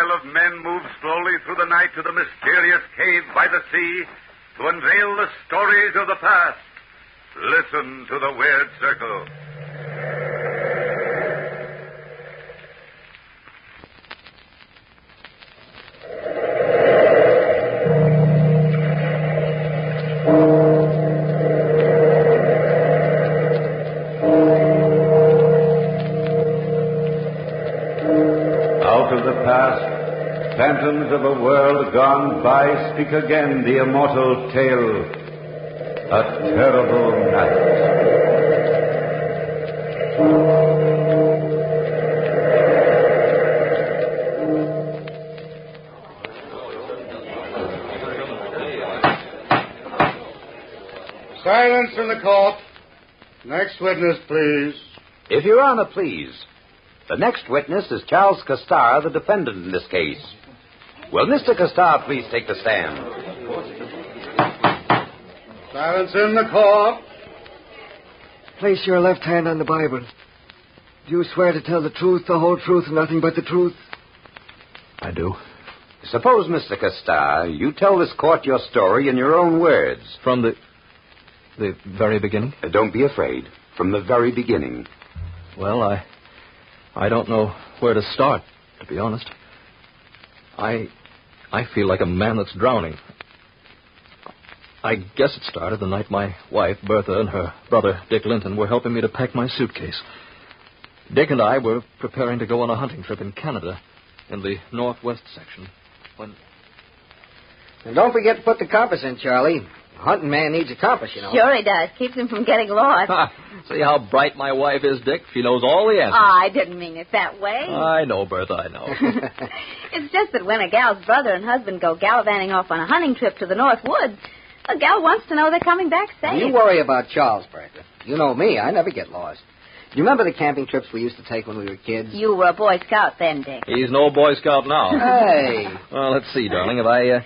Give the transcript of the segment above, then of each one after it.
file of men move slowly through the night to the mysterious cave by the sea to unveil the stories of the past. Listen to the weird circle. Out of the past, phantoms of a world gone by speak again the immortal tale. A terrible night. Silence in the court. Next witness, please. If Your Honor, please. The next witness is Charles Castar, the defendant in this case. Will Mr. Castar please take the stand? Silence in the court. Place your left hand on the Bible. Do you swear to tell the truth, the whole truth, and nothing but the truth? I do. Suppose, Mr. Castar, you tell this court your story in your own words. From the very beginning? Don't be afraid. From the very beginning. Well, I don't know where to start, to be honest. I feel like a man that's drowning. I guess it started the night my wife, Bertha, and her brother, Dick Linton, were helping me to pack my suitcase. Dick and I were preparing to go on a hunting trip in Canada, in the northwest section, when... And don't forget to put the compass in, Charlie. A hunting man needs a compass, you know. Sure he does. Keeps him from getting lost. See how bright my wife is, Dick? She knows all the answers. I didn't mean it that way. I know, Bertha, I know. It's just that when a gal's brother and husband go gallivanting off on a hunting trip to the North Woods, a gal wants to know they're coming back safe. You worry about Charles, Bertha. You know me. I never get lost. You remember the camping trips we used to take when we were kids? You were a Boy Scout then, Dick. He's no Boy Scout now. Hey. Well, let's see, darling. Have I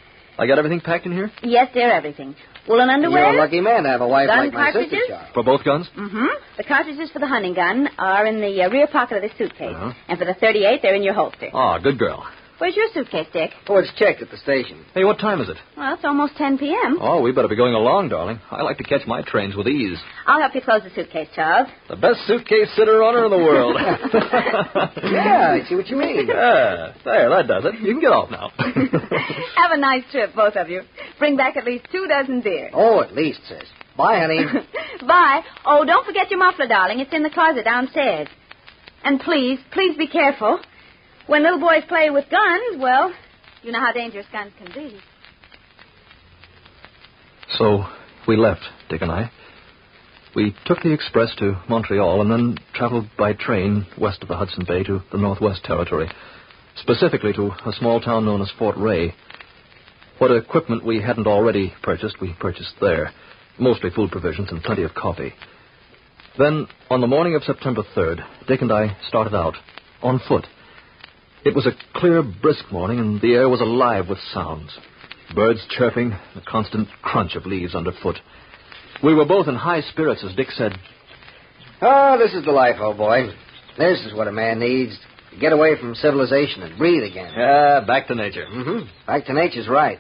got everything packed in here? Yes, dear, everything. Woolen underwear? You're a lucky man to have a wife gun like my cartridges? sister, Charles. For both guns? Mm-hmm. The cartridges for the hunting gun are in the rear pocket of this suitcase. Uh-huh. And for the .38, they're in your holster. Oh, good girl. Where's your suitcase, Dick? Oh, it's checked at the station. Hey, what time is it? Well, it's almost 10 p.m. Oh, we better be going along, darling. I like to catch my trains with ease. I'll help you close the suitcase, Charles. The best suitcase sitter runner in the world. Yeah, I see what you mean. Yeah, there, that does it. You can get off now. Have a nice trip, both of you. Bring back at least 2 dozen deer. Oh, at least, sis. Bye, honey. Bye. Oh, don't forget your muffler, darling. It's in the closet downstairs. And please be careful. When little boys play with guns, well, you know how dangerous guns can be. So, we left, Dick and I. We took the express to Montreal and then traveled by train west of the Hudson Bay to the Northwest Territory, specifically to a small town known as Fort Ray. What equipment we hadn't already purchased, we purchased there, mostly food provisions and plenty of coffee. Then, on the morning of September 3rd, Dick and I started out, on foot. It was a clear, brisk morning, and the air was alive with sounds. Birds chirping, the constant crunch of leaves underfoot. We were both in high spirits, as Dick said. Oh, this is the life, old boy. This is what a man needs, to get away from civilization and breathe again. Yeah, back to nature. Mm-hmm. Back to nature's right.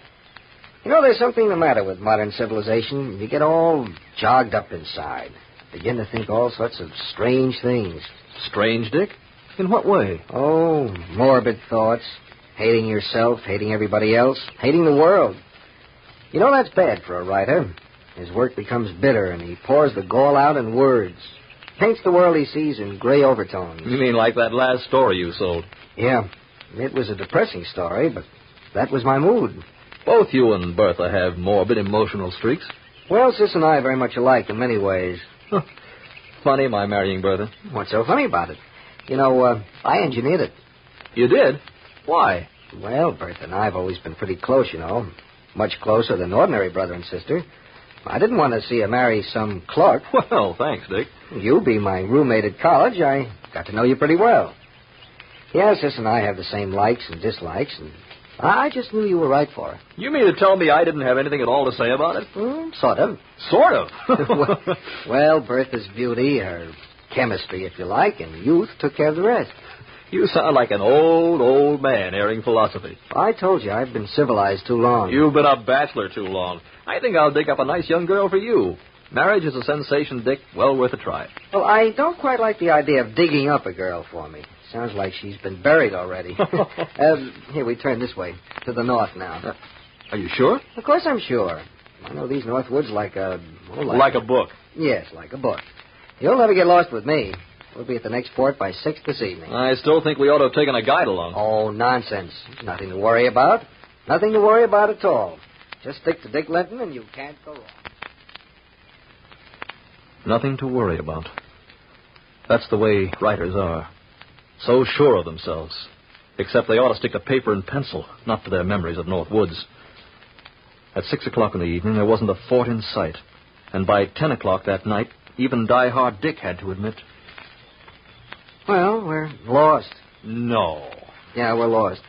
You know, there's something the matter with modern civilization. You get all jogged up inside. Begin to think all sorts of strange things. Strange, Dick? In what way? Oh, morbid thoughts. Hating yourself, hating everybody else, hating the world. You know, that's bad for a writer. His work becomes bitter, and he pours the gall out in words. Paints the world he sees in gray overtones. You mean like that last story you sold? Yeah. It was a depressing story, but that was my mood. Both you and Bertha have morbid emotional streaks. Well, Sis and I are very much alike in many ways. Funny, my marrying Bertha. What's so funny about it? You know, I engineered it. You did? Why? Well, Bertha and I have always been pretty close, you know. Much closer than ordinary brother and sister. I didn't want to see her marry some clerk. Well, thanks, Dick. You being my roommate at college, I got to know you pretty well. Yeah, Sis and I have the same likes and dislikes, and I just knew you were right for her. You mean to tell me I didn't have anything at all to say about it? Sort of. Sort of? Well, Bertha's beauty, her chemistry, if you like, and youth took care of the rest. You sound like an old man airing philosophy. I told you, I've been civilized too long. You've been a bachelor too long. I think I'll dig up a nice young girl for you. Marriage is a sensation, Dick. Well worth a try. Well, I don't quite like the idea of digging up a girl for me. Sounds like she's been buried already. Here, we turn this way, to the north now. Are you sure? Of course I'm sure. I know these north woods like a... Like a book. Yes, like a book. You'll never get lost with me. We'll be at the next port by 6 this evening. I still think we ought to have taken a guide along. Oh, nonsense. Nothing to worry about. Nothing to worry about at all. Just stick to Dick Linton and you can't go wrong. Nothing to worry about. That's the way writers are. So sure of themselves. Except they ought to stick to paper and pencil, not to their memories of North Woods. At 6 o'clock in the evening, there wasn't a fort in sight. And by 10 o'clock that night, even die-hard Dick had to admit... Well, we're lost. No. Yeah, we're lost.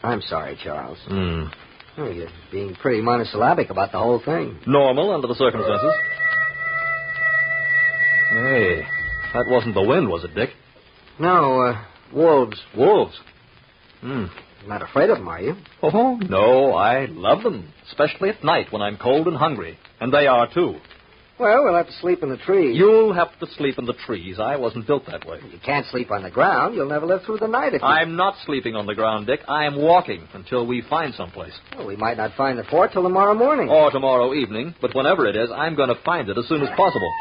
I'm sorry, Charles. Oh, You're being pretty monosyllabic about the whole thing. normal under the circumstances. Hey, that wasn't the wind, was it, Dick? No, wolves. Wolves. You're not afraid of them, are you? Oh, no, I love them, especially at night when I'm cold and hungry. And they are, too. Well, we'll have to sleep in the trees. You'll have to sleep in the trees. I wasn't built that way. You can't sleep on the ground. You'll never live through the night if you... I'm not sleeping on the ground, Dick. I am walking until we find someplace. Well, we might not find the fort till tomorrow morning. Or tomorrow evening, but whenever it is, I'm going to find it as soon as possible.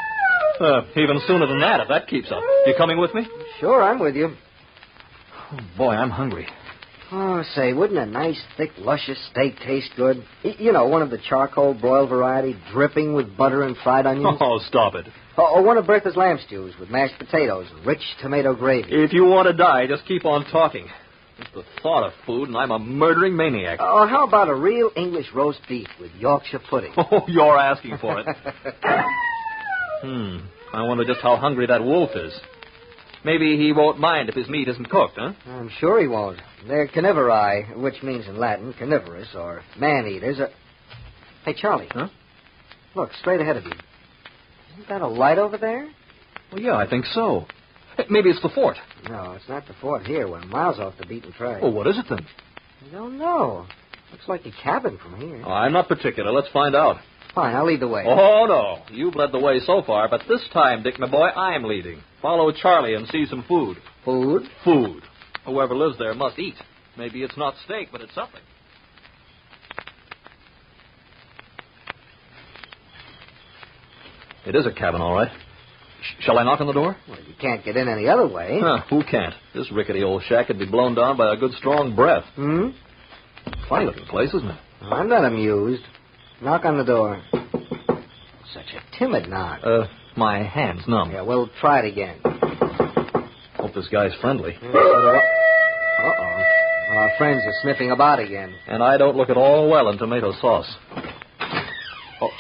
Even sooner than that, if that keeps up. You coming with me? Sure, I'm with you. Oh, boy, I'm hungry. Oh, say, wouldn't a nice, thick, luscious steak taste good? You know, one of the charcoal broiled variety, dripping with butter and fried onions. Oh, stop it. Or one of Bertha's lamb stews with mashed potatoes and rich tomato gravy. If you want to die, just keep on talking. Just the thought of food, and I'm a murdering maniac. Or how about a real English roast beef with Yorkshire pudding? Oh, you're asking for it. I wonder just how hungry that wolf is. Maybe he won't mind if his meat isn't cooked, huh? I'm sure he won't. They're carnivori, which means in Latin carnivorous, or man-eaters. Hey, Charlie. Huh? Look, straight ahead of you. Isn't that a light over there? Well, yeah, I think so. Maybe it's the fort. No, it's not the fort here. We're miles off the beaten track. Well, what is it then? I don't know. Looks like a cabin from here. Oh, I'm not particular. Let's find out. Fine, I'll lead the way. Oh, no. You've led the way so far, but this time, Dick, my boy, I'm leading. Follow Charlie and see some food. Food? Food. Whoever lives there must eat. Maybe it's not steak, but it's something. It is a cabin, all right. Shall I knock on the door? Well, you can't get in any other way. Who can't? This rickety old shack could be blown down by a good strong breath. Funny-looking place, isn't it? I'm not amused. Knock on the door. Such a timid knock. My hand's numb. Yeah, we'll try it again. Hope this guy's friendly. Uh-oh. Our friends are sniffing about again. And I don't look at all well in tomato sauce. Oh.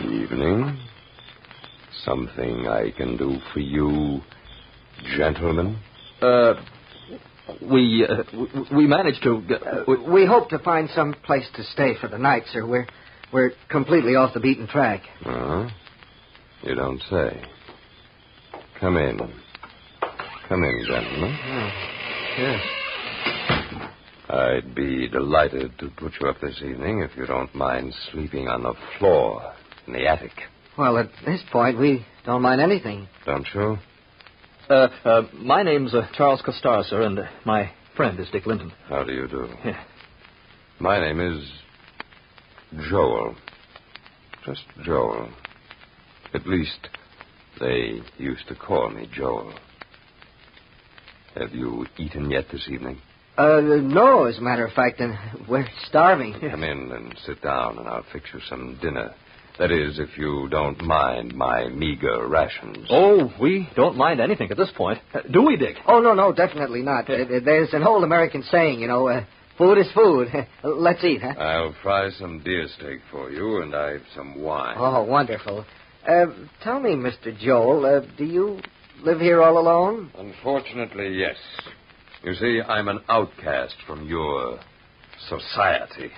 Evening. Something I can do for you, gentlemen? We managed to get... We hope to find some place to stay for the night, sir. We're completely off the beaten track. You don't say. Come in. Come in, gentlemen. Yes. I'd be delighted to put you up this evening if you don't mind sleeping on the floor in the attic. Well, at this point, we don't mind anything. Don't you? My name's Charles Costar, sir, and my friend is Dick Linton. How do you do? Yeah. My name is Joel. Just Joel. At least, they used to call me Joel. Have you eaten yet this evening? No, as a matter of fact, and we're starving. Come in and sit down, and I'll fix you some dinner. That is, if you don't mind my meager rations. Oh, we don't mind anything at this point. Do we, Dick? Oh, no, definitely not. There's an old American saying, food is food. Let's eat, huh? I'll fry some deer steak for you, and I've some wine. Oh, wonderful. Tell me, Mr. Joel, do you live here all alone? Unfortunately, yes. You see, I'm an outcast from your society.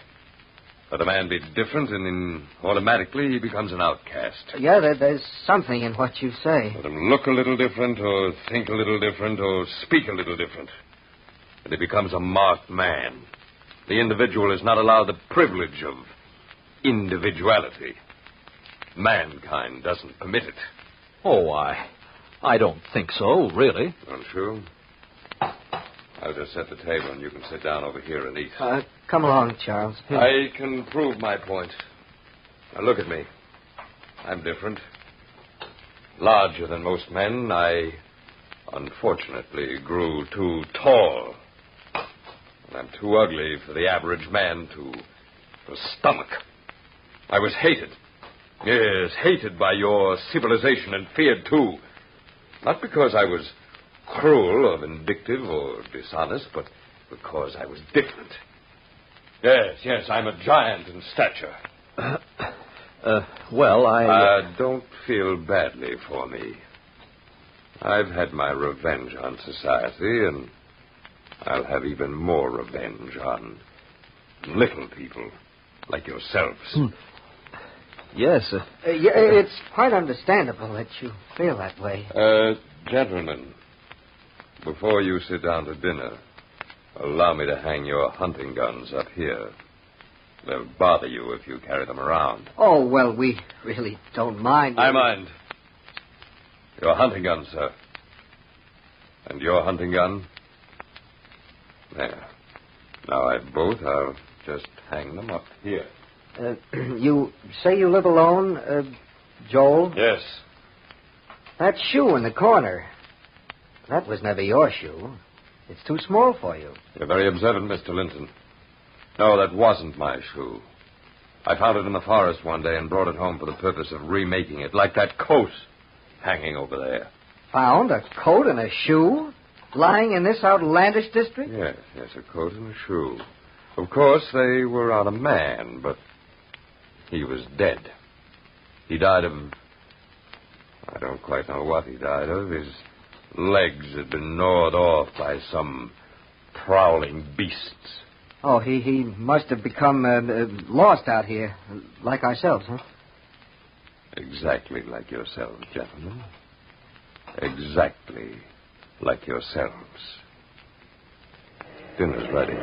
Let a man be different, and then automatically he becomes an outcast. Yeah, there's something in what you say. Let him look a little different, or think a little different, or speak a little different. And he becomes a marked man. The individual is not allowed the privilege of individuality. Mankind doesn't permit it. Oh, I don't think so, really. Don't you? I'll just set the table, and you can sit down over here and eat. Come along, Charles. Here. I can prove my point. Now, look at me. I'm different. Larger than most men, I unfortunately grew too tall. And I'm too ugly for the average man to stomach. I was hated. Yes, hated by your civilization and feared, too. Not because I was cruel or vindictive or dishonest, but because I was different. Yes, I'm a giant in stature. Well, Don't feel badly for me. I've had my revenge on society, and I'll have even more revenge on little people like yourselves. Yes. It's quite understandable that you feel that way. Gentlemen, before you sit down to dinner, allow me to hang your hunting guns up here. They'll bother you if you carry them around. Oh, well, we really don't mind. I mind. Your hunting gun, sir. And your hunting gun? There. Now I've both. I'll just hang them up here. You say you live alone, Joel? Yes. That shoe in the corner, that was never your shoe. It's too small for you. You're very observant, Mr. Linton. No, that wasn't my shoe. I found it in the forest one day and brought it home for the purpose of remaking it, like that coat hanging over there. Found a coat and a shoe lying in this outlandish district? Yes, a coat and a shoe. Of course, they were on a man, but he was dead. He died of... I don't quite know what he died of. His legs had been gnawed off by some prowling beasts. Oh, he must have become lost out here, like ourselves, huh? Exactly like yourselves, gentlemen. Exactly like yourselves. Dinner's ready.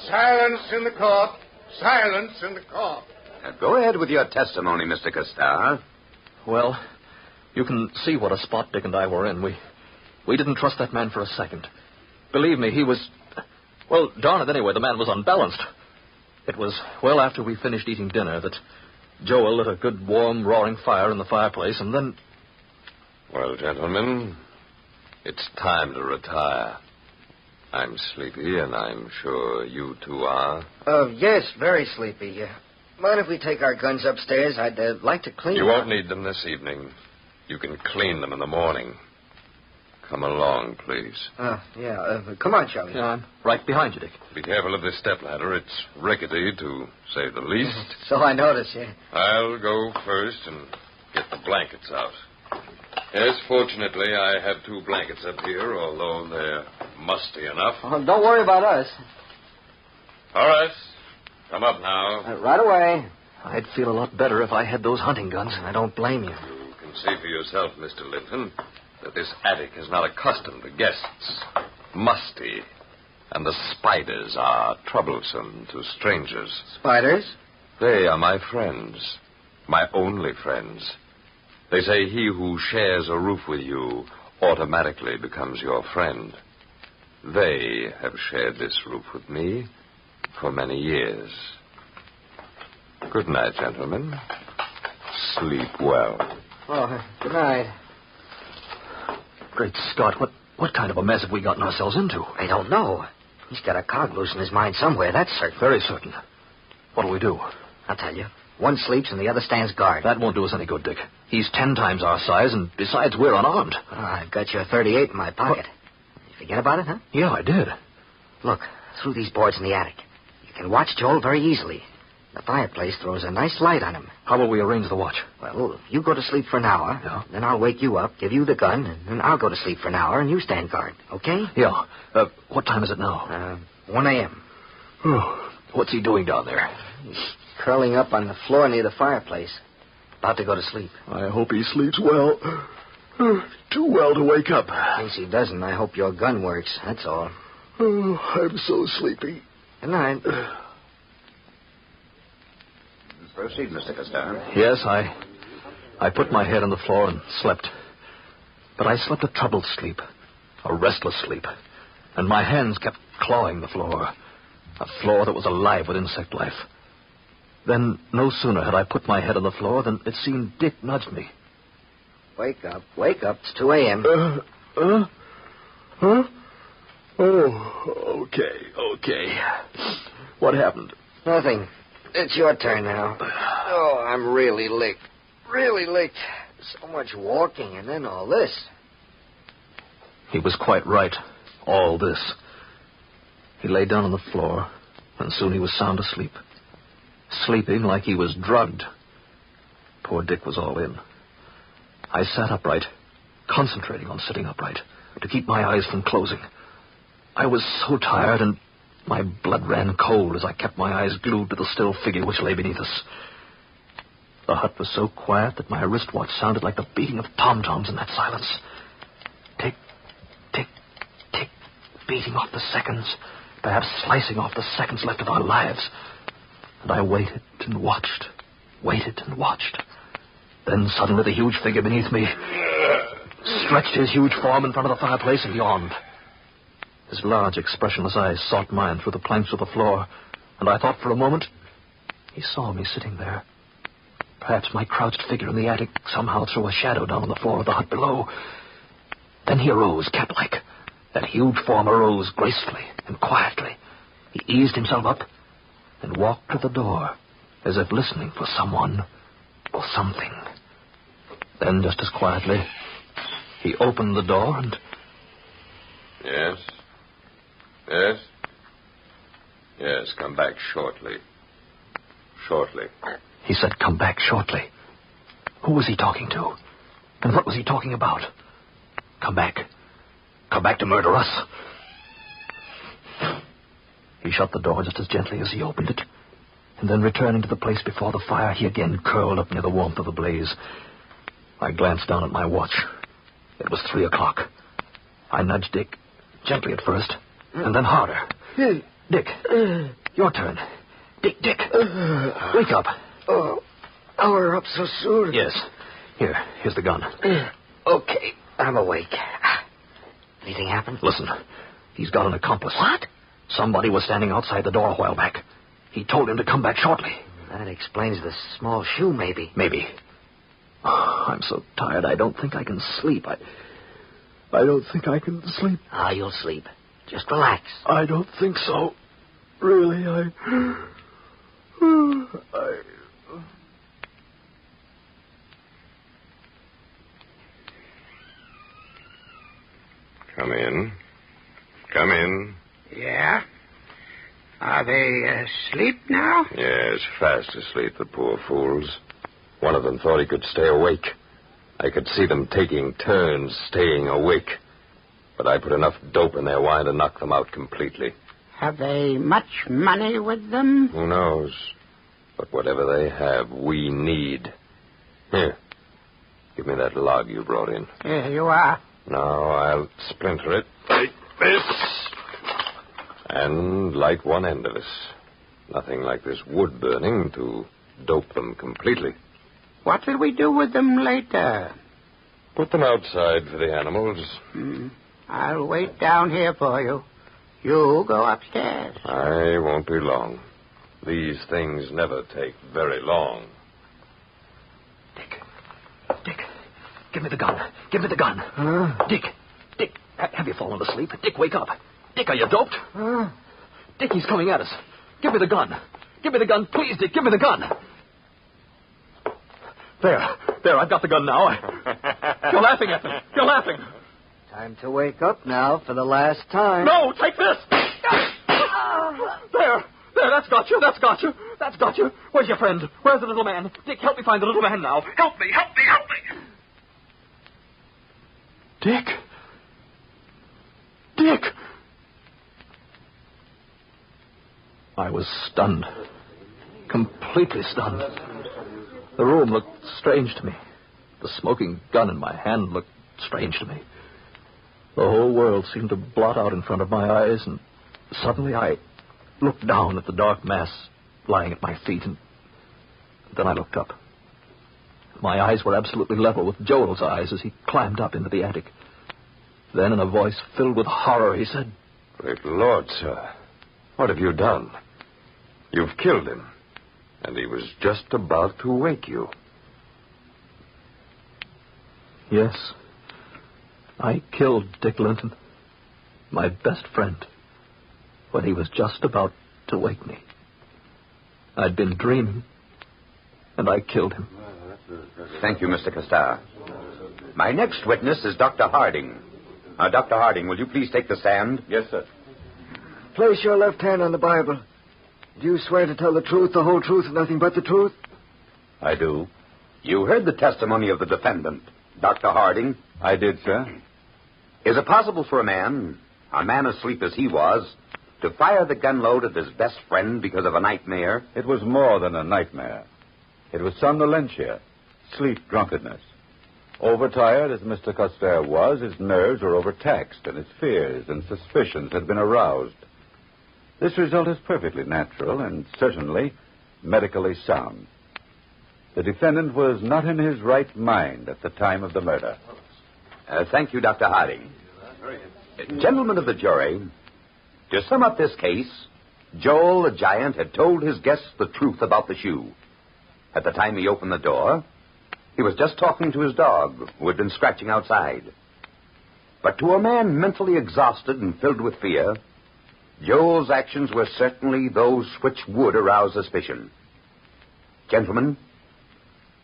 Silence in the court. Silence in the court. Go ahead with your testimony, Mr. Costar. Well, you can see what a spot Dick and I were in. We didn't trust that man for a second. Believe me, he was... Well, darn it anyway, the man was unbalanced. It was well after we finished eating dinner that Joel lit a good, warm, roaring fire in the fireplace, and then... Well, gentlemen, it's time to retire. I'm sleepy, and I'm sure you two are. Yes, very sleepy. Mind if we take our guns upstairs? I'd like to clean You them. won't need them this evening. You can clean them in the morning. Come along, please. Yeah. Come on, Charlie. Yeah, I'm right behind you, Dick. Be careful of this stepladder. It's rickety, to say the least. So I notice, yeah. I'll go first and get the blankets out. Yes, fortunately, I have 2 blankets up here, although they're musty enough. Oh, don't worry about us. All right. Come up now. Right away. I'd feel a lot better if I had those hunting guns. I don't blame you. You can see for yourself, Mr. Linton, that this attic is not accustomed to guests. Musty. And the spiders are troublesome to strangers. Spiders? They are my friends. My only friends. They say he who shares a roof with you automatically becomes your friend. They have shared this roof with me for many years. Good night, gentlemen. Sleep well. Oh, good night. Great Scott, what kind of a mess have we gotten ourselves into? I don't know. He's got a cog loose in his mind somewhere, that's certain. Very certain. What'll we do? I'll tell you. One sleeps and the other stands guard. That won't do us any good, Dick. He's 10 times our size, and besides, we're unarmed. I've got your 38 in my pocket. You forget about it, huh? Yeah, I did. Look, through these boards in the attic. You can watch Joel very easily. The fireplace throws a nice light on him. How will we arrange the watch? Well, you go to sleep for an hour. Yeah. Then I'll wake you up, give you the gun, and then I'll go to sleep for an hour, and you stand guard, okay? Yeah. What time is it now? 1 a.m. Oh, what's he doing down there? He's curling up on the floor near the fireplace. About to go to sleep. I hope he sleeps well. Too well to wake up. In case he doesn't, I hope your gun works, that's all. Oh, I'm so sleepy. Good night. Proceed, Mr. Costello. Yes, I put my head on the floor and slept. But I slept a troubled sleep, a restless sleep, and my hands kept clawing the floor, a floor that was alive with insect life. Then, no sooner had I put my head on the floor than it seemed Dick nudged me. Wake up. It's 2 a.m. Huh? Oh, okay. What happened? Nothing. It's your turn now. Oh, I'm really licked. Really licked. So much walking and then all this. He was quite right. All this. He lay down on the floor, and soon he was sound asleep. Sleeping like he was drugged. Poor Dick was all in. I sat upright, concentrating on sitting upright, to keep my eyes from closing. I was so tired, and my blood ran cold as I kept my eyes glued to the still figure which lay beneath us. The hut was so quiet that my wristwatch sounded like the beating of tom-toms in that silence. Tick, tick, tick, beating off the seconds, perhaps slicing off the seconds left of our lives. And I waited and watched. Then suddenly the huge figure beneath me stretched his huge form in front of the fireplace and yawned. His large, expressionless eyes sought mine through the planks of the floor, and I thought for a moment he saw me sitting there. Perhaps my crouched figure in the attic somehow threw a shadow down on the floor of the hut below. Then he arose, cat-like. That huge form arose gracefully and quietly. He eased himself up and walked to the door, as if listening for someone or something. Then, just as quietly, he opened the door and... Yes, come back shortly. He said, come back shortly. Who was he talking to? And what was he talking about? Come back. Come back to murder us. He shut the door just as gently as he opened it. And then returning to the place before the fire, he again curled up near the warmth of the blaze. I glanced down at my watch. It was 3 o'clock. I nudged Dick, gently at first, and then harder. Dick, your turn. Dick, wake up. Oh, we're up so soon. Yes. Here's the gun. Okay, I'm awake. Anything happened? Listen, he's got an accomplice. What? Somebody was standing outside the door a while back. He told him to come back shortly. That explains the small shoe, maybe. Maybe. Oh, I'm so tired, I don't think I can sleep. I don't think I can sleep. You'll sleep. Just relax. I don't think so. Really, Come in. Yeah? Are they asleep now? Yes, fast asleep, the poor fools. One of them thought he could stay awake. I could see them taking turns staying awake. But I put enough dope in their wine to knock them out completely. Have they much money with them? Who knows? But whatever they have, we need. Here. Give me that log you brought in. Here you are. Now I'll splinter it like this. And light one end of it. Nothing like this wood burning to dope them completely. What will we do with them later? Put them outside for the animals. I'll wait down here for you. You go upstairs. I won't be long. These things never take very long. Dick, give me the gun. Give me the gun. Dick, have you fallen asleep? Dick, wake up. Dick, are you doped? Dick, he's coming at us. Give me the gun. Give me the gun. Please, Dick, give me the gun. There, I've got the gun now. You're laughing at me. You're laughing. Time to wake up now for the last time. No, take this. There, that's got you. That's got you. Where's your friend? Where's the little man? Dick, help me find the little man now. Help me. Dick. I was stunned. Completely stunned. The room looked strange to me. The smoking gun in my hand looked strange to me. The whole world seemed to blot out in front of my eyes, and suddenly I looked down at the dark mass lying at my feet, and then I looked up. My eyes were absolutely level with Joel's eyes as he climbed up into the attic. Then, in a voice filled with horror, he said, Great Lord, sir. What have you done? You've killed him. And he was just about to wake you. Yes, I killed Dick Linton, my best friend, when he was just about to wake me. I'd been dreaming, and I killed him. Thank you, Mr. Castar. My next witness is Dr. Harding. Dr. Harding, will you please take the stand? Yes, sir. Place your left hand on the Bible. Do you swear to tell the truth, the whole truth, and nothing but the truth? I do. You heard the testimony of the defendant, Dr. Harding. I did, sir. Is it possible for a man asleep as he was, to fire the gun load at his best friend because of a nightmare? It was more than a nightmare. It was somnolentia, sleep drunkenness. Overtired as Mr. Castar was, his nerves were overtaxed, and his fears and suspicions had been aroused. This result is perfectly natural and certainly medically sound. The defendant was not in his right mind at the time of the murder. Thank you, Dr. Harding. Gentlemen of the jury, to sum up this case, Joel the giant had told his guests the truth about the shoe. At the time he opened the door, he was just talking to his dog, who had been scratching outside. But to a man mentally exhausted and filled with fear, Joel's actions were certainly those which would arouse suspicion. Gentlemen,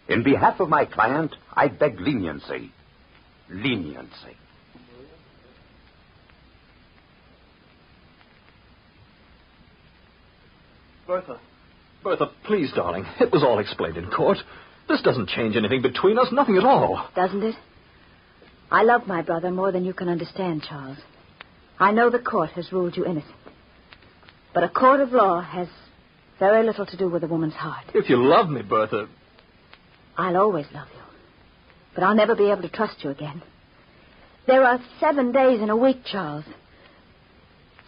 in behalf of my client, I beg leniency. Leniency. Bertha, please, darling. It was all explained in court. This doesn't change anything between us, nothing at all. Doesn't it? I love my brother more than you can understand, Charles. I know the court has ruled you innocent. But a court of law has very little to do with a woman's heart. If you love me, Bertha... I'll always love you. But I'll never be able to trust you again. There are 7 days in a week, Charles.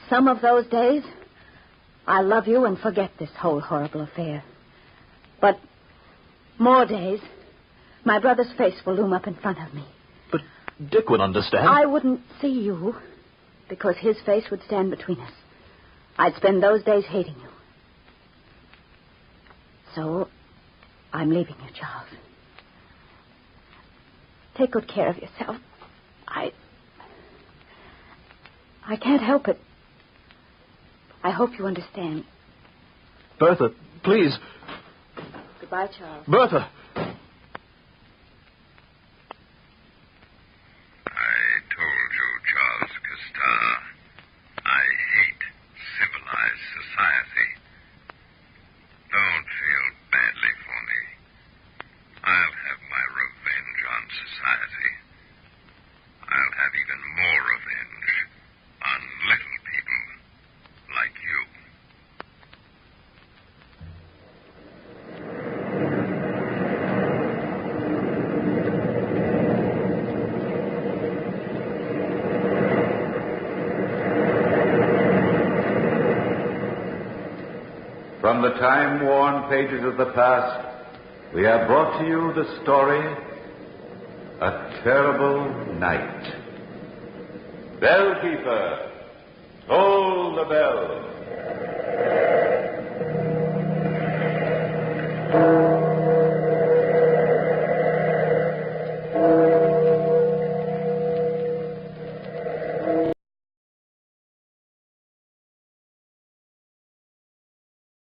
Some of those days, I'll love you and forget this whole horrible affair. But more days, my brother's face will loom up in front of me. But Dick would understand. I wouldn't see you, because his face would stand between us. I'd spend those days hating you. So, I'm leaving you, Charles. Take good care of yourself. I can't help it. I hope you understand. Bertha, please. Goodbye, Charles. Bertha. I told you, Charles Castar, I hate civilized society. Don't feel badly for me. I'll have my revenge on society. I'll have even more revenge on little people like you. From the time-worn pages of the past, we have brought to you the story, A Terrible Night. Bellkeeper, toll the bell.